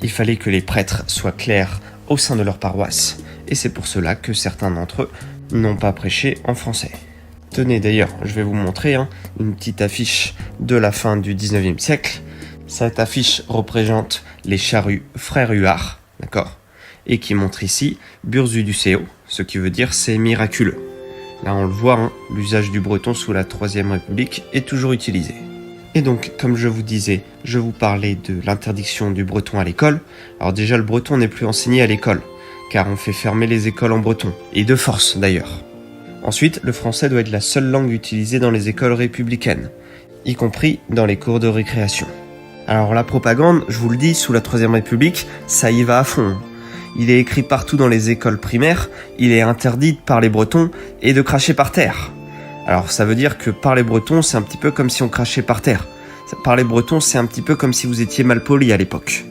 Il fallait que les prêtres soient clercs au sein de leur paroisse, et c'est pour cela que certains d'entre eux n'ont pas prêché en français. Tenez d'ailleurs, je vais vous montrer une petite affiche de la fin du 19e siècle. Cette affiche représente les charrues frères Huard, d'accord, et qui montre ici Burzuduceo, ce qui veut dire c'est miraculeux. Là on le voit, l'usage du breton sous la Troisième République est toujours utilisé. Et donc, comme je vous disais, je vous parlais de l'interdiction du breton à l'école. Alors déjà, le breton n'est plus enseigné à l'école, car on fait fermer les écoles en breton, et de force d'ailleurs. Ensuite, le français doit être la seule langue utilisée dans les écoles républicaines, y compris dans les cours de récréation. Alors la propagande, je vous le dis, sous la Troisième République, ça y va à fond. Il est écrit partout dans les écoles primaires, il est interdit de parler breton et de cracher par terre. Alors ça veut dire que parler breton, c'est un petit peu comme si on crachait par terre. Parler breton, c'est un petit peu comme si vous étiez mal poli à l'époque.